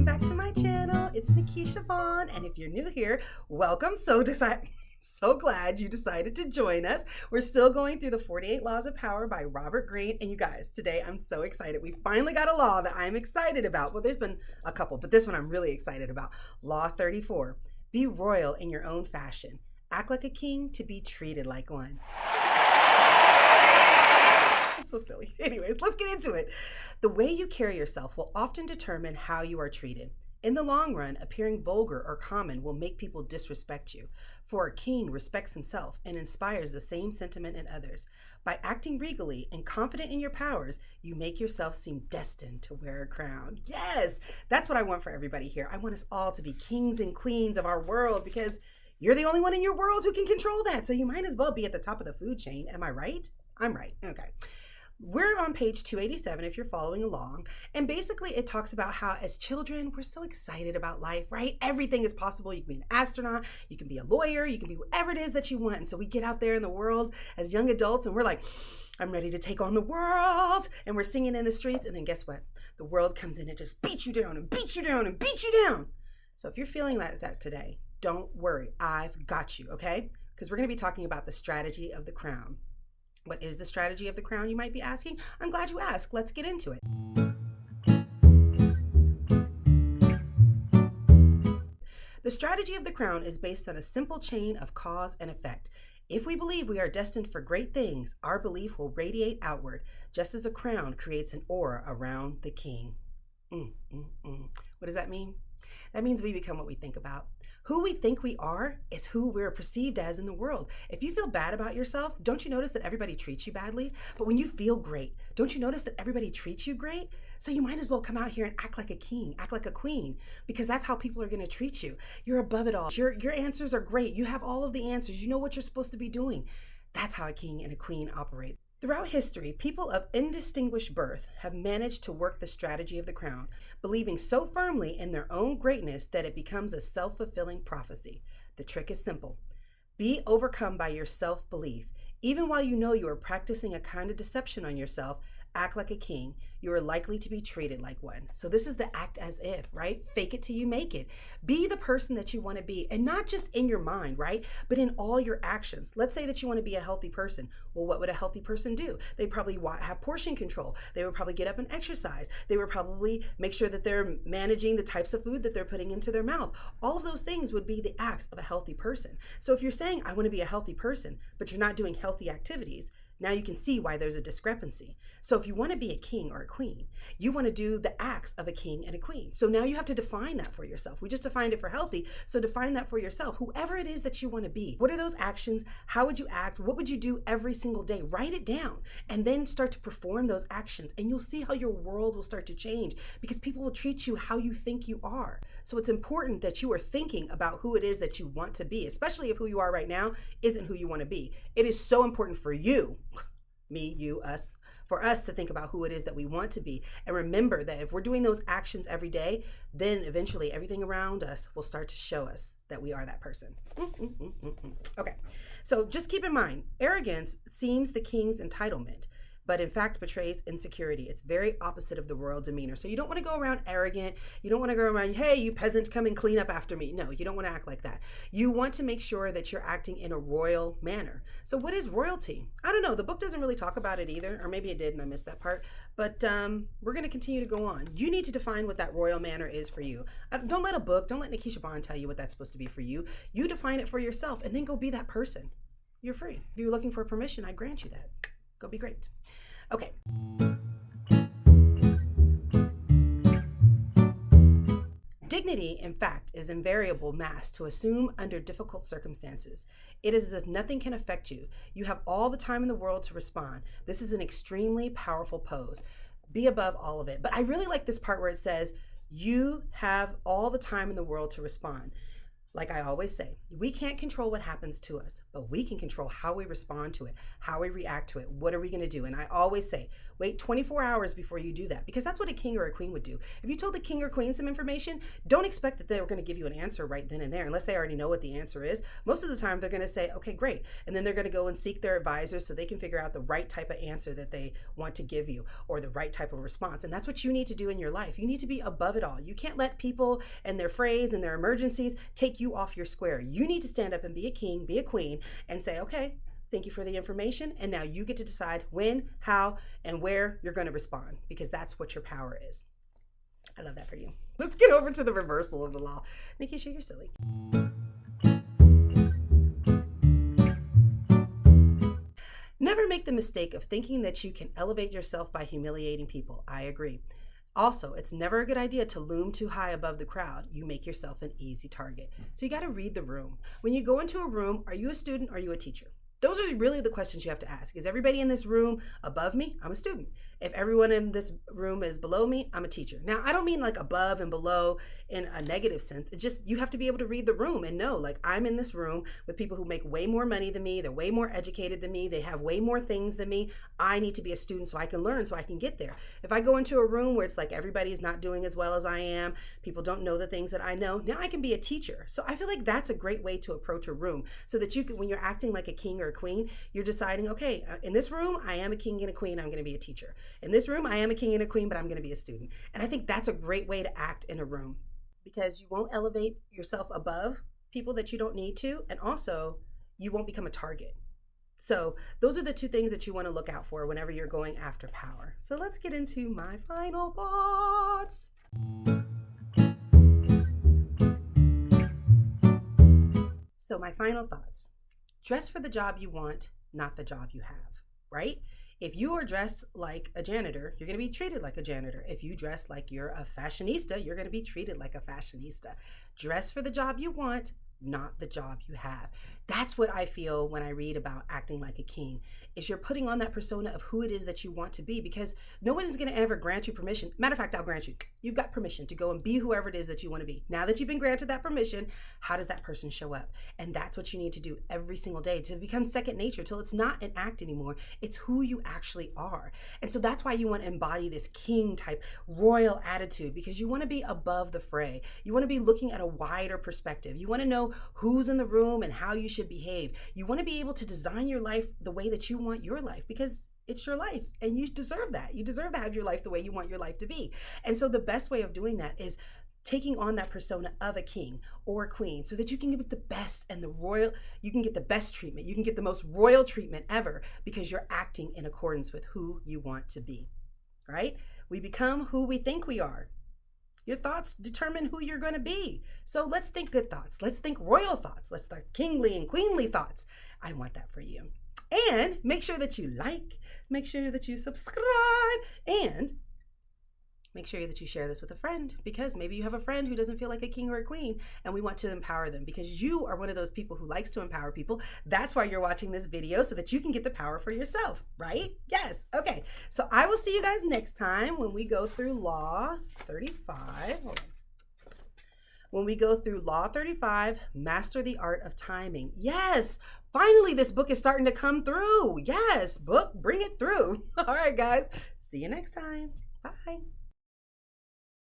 back to my channel. It's Nikisha Vaughn, and if you're new here, welcome. So glad you decided to join us. We're still going through the 48 Laws of Power by Robert Greene, and you guys, today I'm so excited. We finally got a law that I'm excited about. Well, there's been a couple, but this one I'm really excited about. Law 34. Be royal in your own fashion. Act like a king to be treated like one. It's so silly. Anyways, let's get into it. The way you carry yourself will often determine how you are treated. In the long run, appearing vulgar or common will make people disrespect you. For a king respects himself and inspires the same sentiment in others. By acting regally and confident in your powers, you make yourself seem destined to wear a crown. Yes, that's what I want for everybody here. I want us all to be kings and queens of our world because you're the only one in your world who can control that. So you might as well be at the top of the food chain. Am I right? I'm right. Okay. We're on page 287 if you're following along, and basically it talks about how as children we're so excited about life, right? Everything is possible. You can be an astronaut, you can be a lawyer, you can be whatever it is that you want. And so we get out there in the world as young adults and we're like, I'm ready to take on the world, and we're singing in the streets, and then guess what? The world comes in and just beats you down and beats you down and beats you down. So if you're feeling like that today, don't worry, I've got you, okay? Because we're going to be talking about the strategy of the crown. What is the strategy of the crown, you might be asking? I'm glad you asked. Let's get into it. The strategy of the crown is based on a simple chain of cause and effect. If we believe we are destined for great things, our belief will radiate outward, just as a crown creates an aura around the king. What does that mean? That means we become what we think about. Who we think we are is who we're perceived as in the world. If you feel bad about yourself, don't you notice that everybody treats you badly? But when you feel great, don't you notice that everybody treats you great? So you might as well come out here and act like a king, act like a queen, because that's how people are going to treat you. You're above it all. Your answers are great. You have all of the answers. You know what you're supposed to be doing. That's how a king and a queen operate. Throughout history, people of indistinguished birth have managed to work the strategy of the crown, believing so firmly in their own greatness that it becomes a self-fulfilling prophecy. The trick is simple. Be overcome by your self-belief. Even while you know you are practicing a kind of deception on yourself, act like a king. You are likely to be treated like one. So this is the act as if, right? Fake it till you make it. Be the person that you want to be, and not just in your mind, right? But in all your actions. Let's say that you want to be a healthy person. Well, what would a healthy person do? They probably have portion control. They would probably get up and exercise. They would probably make sure that they're managing the types of food that they're putting into their mouth. All of those things would be the acts of a healthy person. So if you're saying, I want to be a healthy person, but you're not doing healthy activities, now you can see why there's a discrepancy. So if you want to be a king or a queen, you want to do the acts of a king and a queen. So now you have to define that for yourself. We just defined it for healthy, so define that for yourself. Whoever it is that you want to be. What are those actions? How would you act? What would you do every single day? Write it down and then start to perform those actions, and you'll see how your world will start to change because people will treat you how you think you are. So it's important that you are thinking about who it is that you want to be, especially if who you are right now isn't who you want to be. It is so important for you, me, you, us, for us to think about who it is that we want to be. And remember that if we're doing those actions every day, then eventually everything around us will start to show us that we are that person. Okay, so just keep in mind, arrogance seems the king's entitlement, but in fact betrays insecurity. It's very opposite of the royal demeanor. So you don't want to go around arrogant. You don't want to go around, hey, you peasant, come and clean up after me. No, you don't want to act like that. You want to make sure that you're acting in a royal manner. So what is royalty? I don't know. The book doesn't really talk about it either, or maybe it did and I missed that part. But we're going to continue to go on. You need to define what that royal manner is for you. Don't let Nikisha Vaughn tell you what that's supposed to be for you. You define it for yourself and then go be that person. You're free. If you're looking for permission, I grant you that. Go be great. Okay. Dignity, in fact, is invariable mass to assume under difficult circumstances. It is as if nothing can affect you. You have all the time in the world to respond. This is an extremely powerful pose. Be above all of it. But I really like this part where it says, you have all the time in the world to respond. Like I always say, we can't control what happens to us, but we can control how we respond to it, how we react to it. What are we going to do? And I always say, Wait 24 hours before you do that, because that's what a king or a queen would do. If you told the king or queen some information, don't expect that they were going to give you an answer right then and there, unless they already know what the answer is. Most of the time, they're going to say, okay, great. And then they're going to go and seek their advisors so they can figure out the right type of answer that they want to give you, or the right type of response. And that's what you need to do in your life. You need to be above it all. You can't let people and their phrase and their emergencies take you off your square. You need to stand up and be a king, be a queen, and say, okay, thank you for the information. And now you get to decide when, how, and where you're going to respond, because that's what your power is. I love that for you. Let's get over to the reversal of the law. Nikisha, you're silly. Never make the mistake of thinking that you can elevate yourself by humiliating people. I agree. Also, it's never a good idea to loom too high above the crowd. You make yourself an easy target. So you got to read the room. When you go into a room, are you a student or are you a teacher? Those are really the questions you have to ask. Is everybody in this room above me? I'm a student. If everyone in this room is below me, I'm a teacher. Now, I don't mean like above and below in a negative sense. It just, you have to be able to read the room and know, like, I'm in this room with people who make way more money than me. They're way more educated than me. They have way more things than me. I need to be a student so I can learn, so I can get there. If I go into a room where it's like everybody's not doing as well as I am, people don't know the things that I know, now I can be a teacher. So I feel like that's a great way to approach a room, so that you can, when you're acting like a king or a queen, you're deciding, okay, in this room, I am a king and a queen. I'm going to be a teacher. In this room, I am a king and a queen, but I'm going to be a student. And I think that's a great way to act in a room, because you won't elevate yourself above people that you don't need to. And also, you won't become a target. So those are the two things that you want to look out for whenever you're going after power. So let's get into my final thoughts. So my final thoughts. Dress for the job you want, not the job you have, right? If you are dressed like a janitor, you're going to be treated like a janitor. If you dress like you're a fashionista, you're going to be treated like a fashionista. Dress for the job you want, not the job you have. That's what I feel when I read about acting like a king, is you're putting on that persona of who it is that you want to be, because no one is going to ever grant you permission. Matter of fact, I'll grant you. You've got permission to go and be whoever it is that you want to be. Now that you've been granted that permission, how does that person show up? And that's what you need to do every single day to become second nature, till it's not an act anymore. It's who you actually are. And so that's why you want to embody this king type royal attitude, because you want to be above the fray. You want to be looking at a wider perspective. You want to know who's in the room and how you should behave. You want to be able to design your life the way that you want your life, because it's your life and you deserve that. You deserve to have your life the way you want your life to be. And so the best way of doing that is taking on that persona of a king or a queen, so that you can get the best and the royal, you can get the best treatment. You can get the most royal treatment ever, because you're acting in accordance with who you want to be, right? We become who we think we are. Your thoughts determine who you're going to be. So let's think good thoughts. Let's think royal thoughts. Let's think kingly and queenly thoughts. I want that for you. And make sure that you like, make sure that you subscribe, and make sure that you share this with a friend, because maybe you have a friend who doesn't feel like a king or a queen, and we want to empower them, because you are one of those people who likes to empower people. That's why you're watching this video, so that you can get the power for yourself, right? Yes. Okay. So I will see you guys next time when we go through Law 35. Hold on. When we go through Law 35, Master the Art of Timing. Yes, finally this book is starting to come through. Yes, book, bring it through. All right, guys. See you next time. Bye.